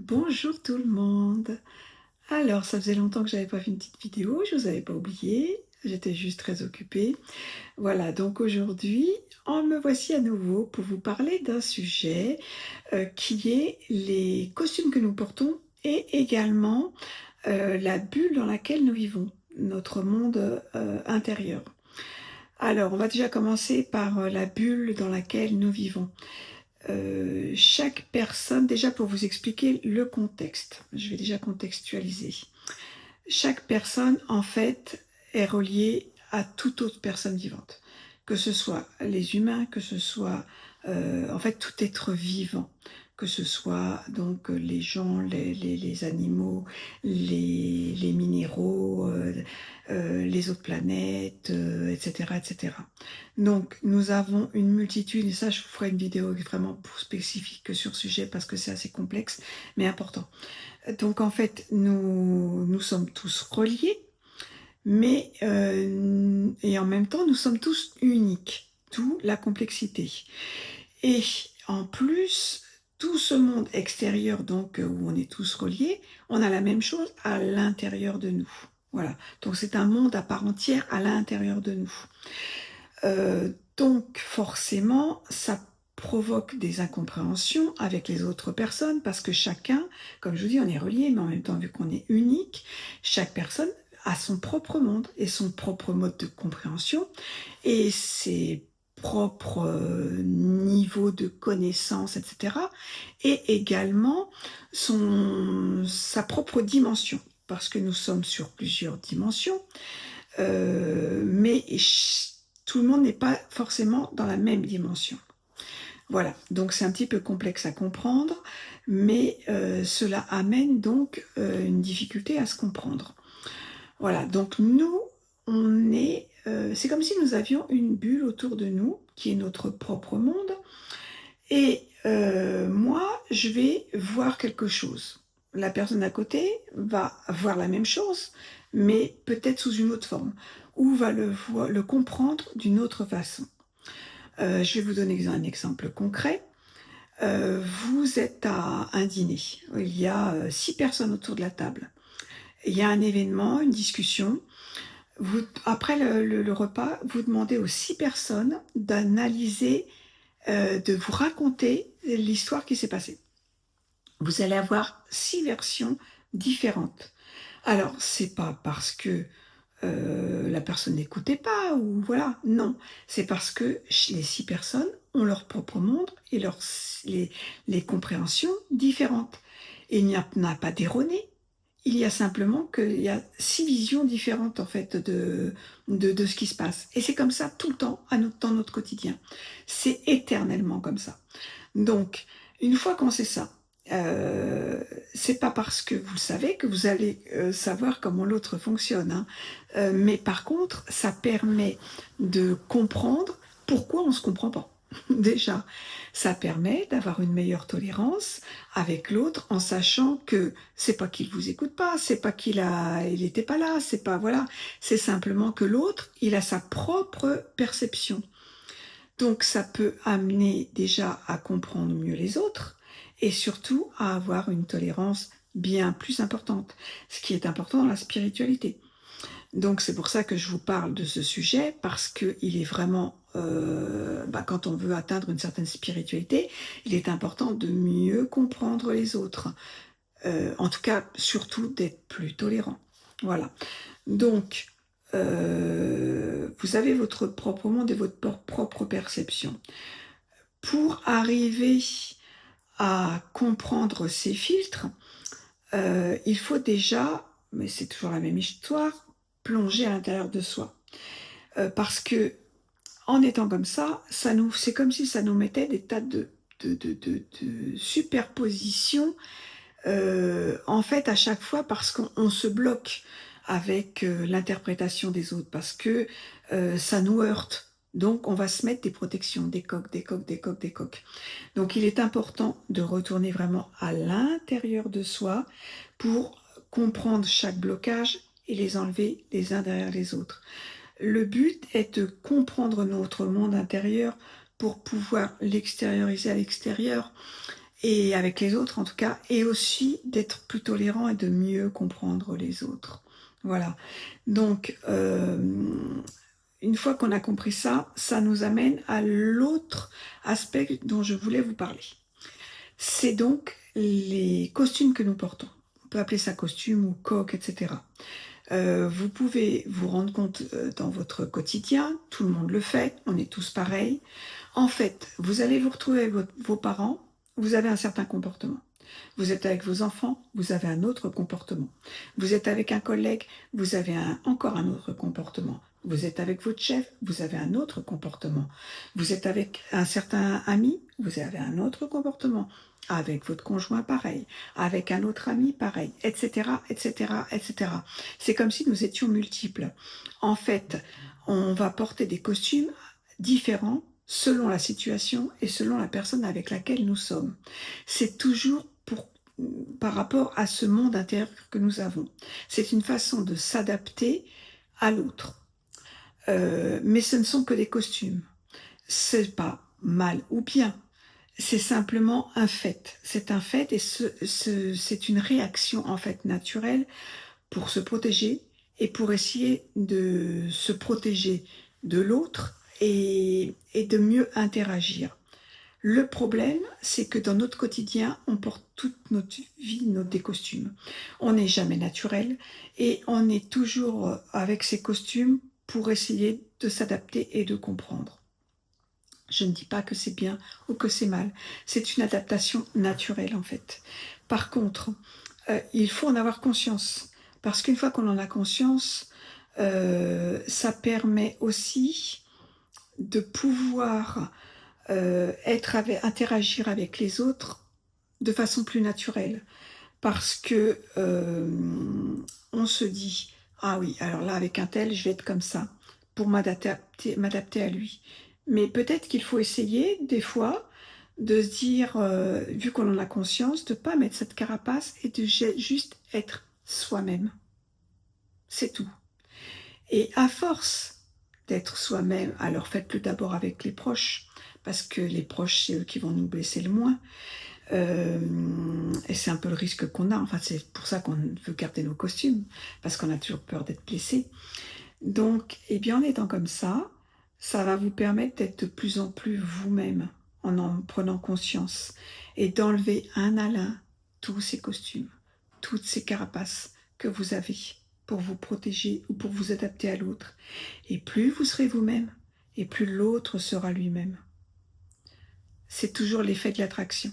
Bonjour tout le monde. Alors, ça faisait longtemps que j'avais pas fait une petite vidéo, je vous avais pas oublié, j'étais juste très occupée. Voilà, donc aujourd'hui, me voici à nouveau pour vous parler d'un sujet qui est les costumes que nous portons et également la bulle dans laquelle nous vivons, notre monde intérieur. Alors, on va déjà commencer par la bulle dans laquelle nous vivons. Chaque personne, déjà pour vous expliquer le contexte, je vais déjà contextualiser. Chaque personne, en fait, est reliée à toute autre personne vivante. Que ce soit les humains, que ce soit, en fait, tout être vivant. Que ce soit donc les gens, les animaux, les minéraux, les autres planètes, etc., etc. Donc, nous avons une multitude, et ça, je vous ferai une vidéo vraiment spécifique sur ce sujet parce que c'est assez complexe, mais important. Donc en fait, nous sommes tous reliés, mais et en même temps, nous sommes tous uniques, d'où la complexité. Et en plus, tout ce monde extérieur, donc où on est tous reliés, on a la même chose à l'intérieur de nous. Voilà. Donc c'est un monde à part entière à l'intérieur de nous. Donc forcément, ça provoque des incompréhensions avec les autres personnes parce que chacun, comme je vous dis, on est reliés, mais en même temps, vu qu'on est unique, chaque personne a son propre monde et son propre mode de compréhension et ses propres niveaux de connaissance, etc. Et également sa propre dimension parce que nous sommes sur plusieurs dimensions. Mais tout le monde n'est pas forcément dans la même dimension. Voilà, donc c'est un petit peu complexe à comprendre, mais cela amène donc une difficulté à se comprendre. Voilà, donc nous, c'est comme si nous avions une bulle autour de nous, qui est notre propre monde, et moi, je vais voir quelque chose. La personne à côté va voir la même chose, mais peut-être sous une autre forme, ou va le comprendre d'une autre façon. Je vais vous donner un exemple concret. Vous êtes à un dîner, il y a 6 personnes autour de la table. Il y a un événement, une discussion. Après le repas, vous demandez aux 6 personnes d'analyser, de vous raconter l'histoire qui s'est passée. Vous allez avoir 6 versions différentes. Alors, c'est pas parce que la personne n'écoutait pas ou voilà, non. C'est parce que les 6 personnes ont leur propre monde et les compréhensions différentes. Et il n'y a pas d'erroné. Il y a simplement qu'il y a 6 visions différentes en fait de ce qui se passe. Et c'est comme ça tout le temps dans notre quotidien. C'est éternellement comme ça. Donc, une fois qu'on sait ça, c'est pas parce que vous le savez que vous allez savoir comment l'autre fonctionne, hein. Mais par contre, ça permet de comprendre pourquoi on se comprend pas. Déjà, ça permet d'avoir une meilleure tolérance avec l'autre en sachant que c'est pas qu'il vous écoute pas, c'est pas il était pas là, c'est pas voilà, c'est simplement que l'autre, il a sa propre perception. Donc ça peut amener déjà à comprendre mieux les autres et surtout à avoir une tolérance bien plus importante, ce qui est important dans la spiritualité. Donc c'est pour ça que je vous parle de ce sujet, parce qu'il est vraiment, quand on veut atteindre une certaine spiritualité, il est important de mieux comprendre les autres. En tout cas, surtout d'être plus tolérant. Voilà. Donc, vous avez votre propre monde et votre propre perception. Pour arriver à comprendre ces filtres, il faut déjà, mais c'est toujours la même histoire, plonger à l'intérieur de soi. Parce que en étant comme ça, c'est comme si ça nous mettait des tas de superpositions, en fait, à chaque fois, parce qu'on se bloque avec l'interprétation des autres, parce que ça nous heurte. Donc, on va se mettre des protections, des coques, des coques, des coques, des coques. Donc, il est important de retourner vraiment à l'intérieur de soi pour comprendre chaque blocage et les enlever les uns derrière les autres. Le but est de comprendre notre monde intérieur pour pouvoir l'extérioriser à l'extérieur et avec les autres en tout cas, et aussi d'être plus tolérant et de mieux comprendre les autres. Voilà. Donc, une fois qu'on a compris ça, ça nous amène à l'autre aspect dont je voulais vous parler. C'est donc les costumes que nous portons. On peut appeler ça costume ou coque, etc. Vous pouvez vous rendre compte dans votre quotidien, tout le monde le fait, on est tous pareils. En fait, vous allez vous retrouver avec vos parents, vous avez un certain comportement. Vous êtes avec vos enfants, vous avez un autre comportement. Vous êtes avec un collègue, vous avez encore un autre comportement. Vous êtes avec votre chef, vous avez un autre comportement. Vous êtes avec un certain ami, vous avez un autre comportement. Avec votre conjoint, pareil. Avec un autre ami, pareil, etc., etc., etc. C'est comme si nous étions multiples. En fait, on va porter des costumes différents selon la situation et selon la personne avec laquelle nous sommes. C'est toujours par rapport à ce monde intérieur que nous avons. C'est une façon de s'adapter à l'autre. Mais ce ne sont que des costumes. C'est pas mal ou bien. C'est simplement un fait. C'est un fait et c'est une réaction en fait naturelle pour se protéger et pour essayer de se protéger de l'autre et de mieux interagir. Le problème, c'est que dans notre quotidien, on porte toute notre vie des costumes. On n'est jamais naturel et on est toujours avec ces costumes pour essayer de s'adapter et de comprendre. Je ne dis pas que c'est bien ou que c'est mal. C'est une adaptation naturelle en fait. Par contre, il faut en avoir conscience. Parce qu'une fois qu'on en a conscience, ça permet aussi de pouvoir interagir avec les autres de façon plus naturelle. Parce que on se dit, ah oui, alors là avec un tel, je vais être comme ça, pour m'adapter à lui. Mais peut-être qu'il faut essayer, des fois, de se dire, vu qu'on en a conscience, de ne pas mettre cette carapace et de juste être soi-même. C'est tout. Et à force d'être soi-même, alors faites-le d'abord avec les proches, parce que les proches, c'est eux qui vont nous blesser le moins. Et c'est un peu le risque qu'on a. Enfin, c'est pour ça qu'on veut garder nos costumes, parce qu'on a toujours peur d'être blessé. Donc, eh bien, en étant comme ça va vous permettre d'être de plus en plus vous-même, en prenant conscience, et d'enlever un à l'un tous ces costumes, toutes ces carapaces que vous avez pour vous protéger ou pour vous adapter à l'autre. Et plus vous serez vous-même, et plus l'autre sera lui-même. C'est toujours l'effet de l'attraction.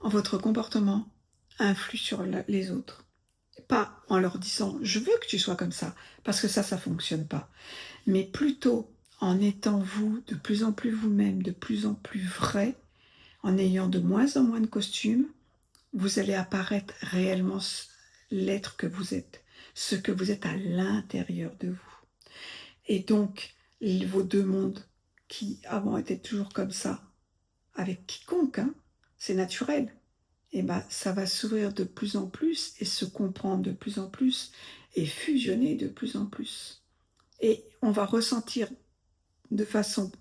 Votre comportement influe sur les autres. Pas en leur disant « je veux que tu sois comme ça », parce que ça fonctionne pas. Mais plutôt en étant vous, de plus en plus vous-même, de plus en plus vrai, en ayant de moins en moins de costumes, vous allez apparaître réellement l'être que vous êtes, ce que vous êtes à l'intérieur de vous. Et donc, vos deux mondes qui avant étaient toujours comme ça, avec quiconque, hein, c'est naturel, et ben ça va s'ouvrir de plus en plus et se comprendre de plus en plus et fusionner de plus en plus. Et on va ressentir de façon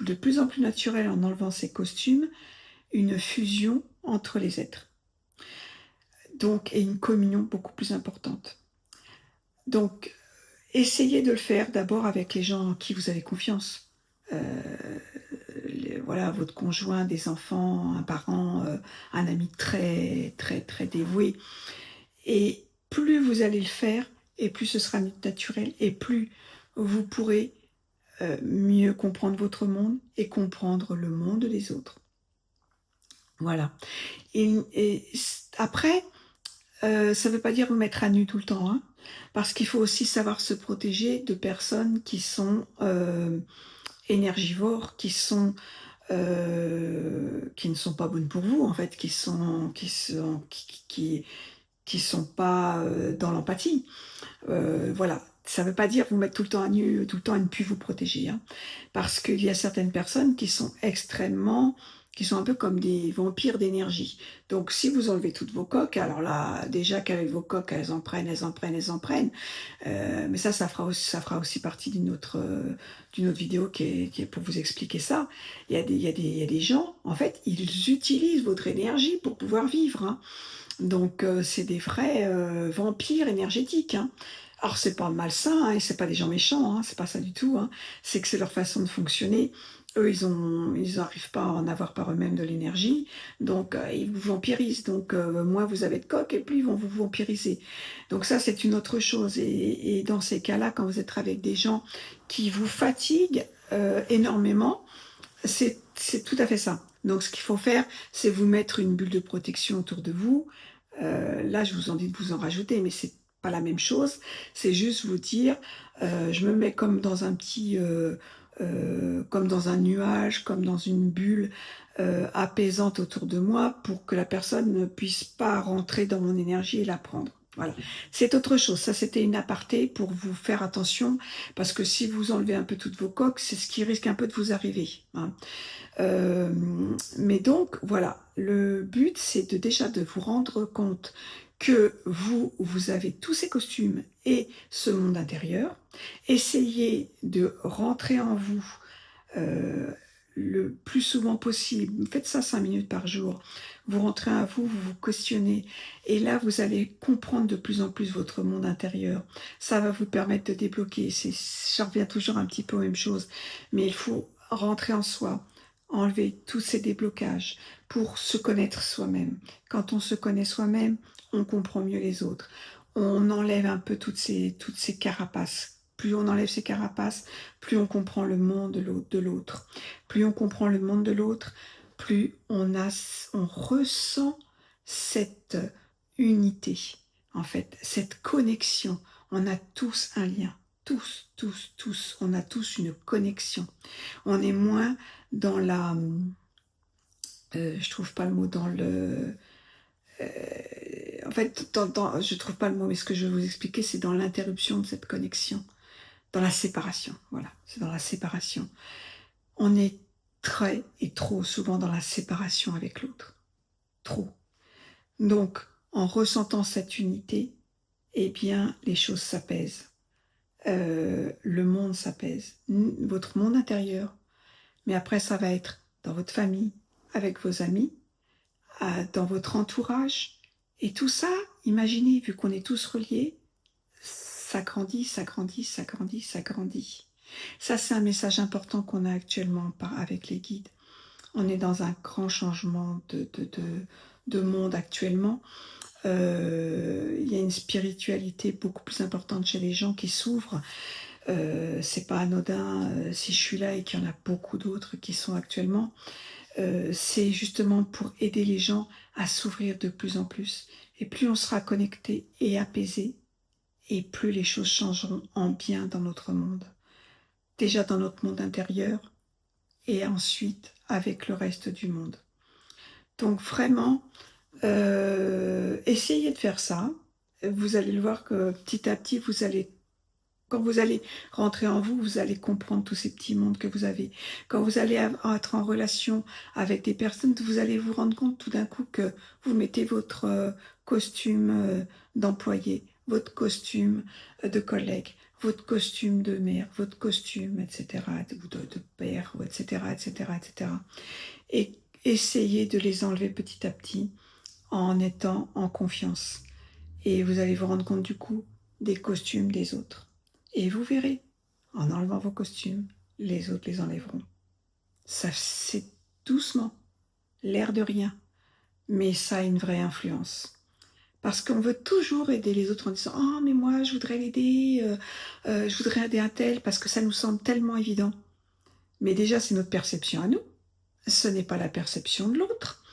de plus en plus naturelle, en enlevant ces costumes, une fusion entre les êtres. Donc, et une communion beaucoup plus importante. Donc, essayez de le faire d'abord avec les gens en qui vous avez confiance. Voilà, votre conjoint, des enfants, un parent, un ami très, très, très dévoué. Et plus vous allez le faire, et plus ce sera naturel, et plus vous pourrez mieux comprendre votre monde et comprendre le monde des autres. Voilà. Et après, ça ne veut pas dire vous mettre à nu tout le temps, hein, parce qu'il faut aussi savoir se protéger de personnes qui sont énergivores, qui ne sont pas bonnes pour vous, en fait, qui sont pas dans l'empathie. Voilà. Ça ne veut pas dire vous mettre tout le temps à nu, tout le temps, et ne plus vous protéger, hein, parce qu'il y a certaines personnes qui sont extrêmement qui sont un peu comme des vampires d'énergie. Donc si vous enlevez toutes vos coques, alors là, déjà qu'avec vos coques, elles en prennent, elles en prennent, elles en prennent, mais ça fera aussi partie d'une autre vidéo qui est pour vous expliquer ça. Il y a des gens, en fait, ils utilisent votre énergie pour pouvoir vivre, hein. Donc c'est des vrais vampires énergétiques, hein. Alors c'est pas malsain, hein, et c'est pas des gens méchants, hein, c'est pas ça du tout, hein. C'est que c'est leur façon de fonctionner. Eux, ils n'arrivent pas à en avoir par eux-mêmes de l'énergie, donc ils vous vampirisent. Donc moins vous avez de coques, et plus ils vont vous vampiriser. Donc ça, c'est une autre chose. Et dans ces cas-là, quand vous êtes avec des gens qui vous fatiguent énormément, c'est tout à fait ça. Donc ce qu'il faut faire, c'est vous mettre une bulle de protection autour de vous. Là, je vous en dis de vous en rajouter, mais c'est pas la même chose. C'est juste vous dire, je me mets comme dans un petit, comme dans un nuage, comme dans une bulle apaisante autour de moi, pour que la personne ne puisse pas rentrer dans mon énergie et la prendre. Voilà. C'est autre chose. Ça, c'était une aparté pour vous faire attention, parce que si vous enlevez un peu toutes vos coques, c'est ce qui risque un peu de vous arriver, hein. Euh, mais donc, voilà, le but, c'est déjà de vous rendre compte que vous avez tous ces costumes et ce monde intérieur. Essayez de rentrer en vous le plus souvent possible. Faites ça 5 minutes par jour. Vous rentrez à vous, vous vous questionnez. Et là, vous allez comprendre de plus en plus votre monde intérieur. Ça va vous permettre de débloquer. Ça revient toujours un petit peu aux mêmes choses. Mais il faut rentrer en soi, enlever tous ces déblocages pour se connaître soi-même. Quand on se connaît soi-même, on comprend mieux les autres. On enlève un peu toutes ces carapaces. Plus on enlève ces carapaces, plus on comprend le monde de l'autre. Plus on comprend le monde de l'autre, plus on ressent cette unité, en fait, cette connexion. On a tous un lien. Tous, tous, tous. On a tous une connexion. On est moins dans la... je trouve pas le mot dans le... en fait, je trouve pas le mot, mais ce que je vais vous expliquer, c'est dans l'interruption de cette connexion. Dans la séparation, voilà. C'est dans la séparation. On est très et trop souvent dans la séparation avec l'autre. Trop. Donc, en ressentant cette unité, eh bien, les choses s'apaisent. Le monde s'apaise. Votre monde intérieur. Mais après, ça va être dans votre famille, avec vos amis, dans votre entourage. Et tout ça, imaginez, vu qu'on est tous reliés, ça grandit, ça grandit, ça grandit, ça grandit. Ça, c'est un message important qu'on a actuellement avec les guides. On est dans un grand changement de monde actuellement. Il y a une spiritualité beaucoup plus importante chez les gens qui s'ouvrent. C'est pas anodin si je suis là et qu'il y en a beaucoup d'autres qui sont actuellement. C'est justement pour aider les gens à s'ouvrir de plus en plus. Et plus on sera connecté et apaisé, et plus les choses changeront en bien dans notre monde. Déjà dans notre monde intérieur, et ensuite avec le reste du monde. Donc vraiment, essayez de faire ça. Vous allez le voir que petit à petit, quand vous allez rentrer en vous, vous allez comprendre tous ces petits mondes que vous avez. Quand vous allez être en relation avec des personnes, vous allez vous rendre compte tout d'un coup que vous mettez votre costume d'employé, votre costume de collègue, votre costume de mère, votre costume, etc., ou de père, ou etc., etc., etc. Et essayez de les enlever petit à petit en étant en confiance. Et vous allez vous rendre compte du coup des costumes des autres. Et vous verrez, en enlevant vos costumes, les autres les enlèveront. Ça, c'est doucement, l'air de rien, mais ça a une vraie influence. Parce qu'on veut toujours aider les autres en disant « Oh, mais moi, je voudrais l'aider, je voudrais aider un tel », parce que ça nous semble tellement évident. Mais déjà, c'est notre perception à nous. Ce n'est pas la perception de l'autre.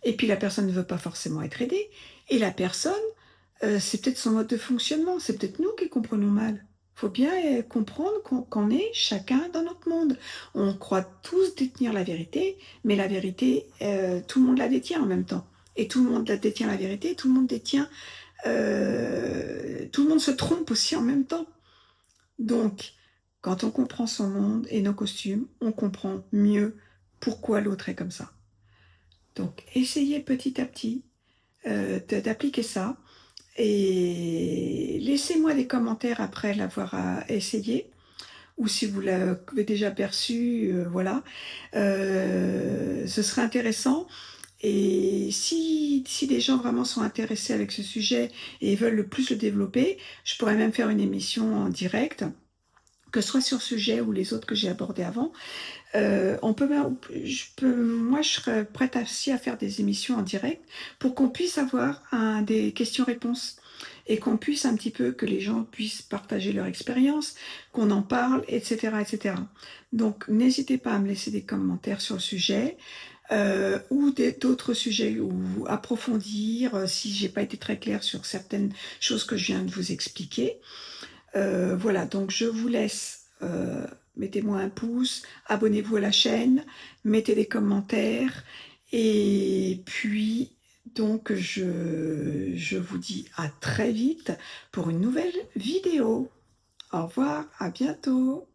Et puis, la personne ne veut pas forcément être aidée. Et la personne, c'est peut-être son mode de fonctionnement, c'est peut-être nous qui comprenons mal. Il faut bien comprendre qu'on est chacun dans notre monde. On croit tous détenir la vérité, mais la vérité, tout le monde la détient en même temps. Et tout le monde la détient la vérité, tout le monde détient... tout le monde se trompe aussi en même temps. Donc, quand on comprend son monde et nos costumes, on comprend mieux pourquoi l'autre est comme ça. Donc, essayez petit à petit d'appliquer ça et laissez-moi des commentaires après l'avoir essayé ou si vous l'avez déjà perçu, voilà. Ce serait intéressant et si des gens vraiment sont intéressés avec ce sujet et veulent le plus le développer, je pourrais même faire une émission en direct, que ce soit sur ce sujet ou les autres que j'ai abordés avant. On peut même moi, je serais prête aussi à faire des émissions en direct pour qu'on puisse avoir des questions-réponses et qu'on puisse un petit peu, que les gens puissent partager leur expérience, qu'on en parle, etc., etc. Donc, n'hésitez pas à me laisser des commentaires sur le sujet ou d'autres sujets ou approfondir si j'ai pas été très claire sur certaines choses que je viens de vous expliquer. Voilà, donc je vous laisse, mettez-moi un pouce, abonnez-vous à la chaîne, mettez des commentaires, et puis donc je vous dis à très vite pour une nouvelle vidéo. Au revoir, à bientôt.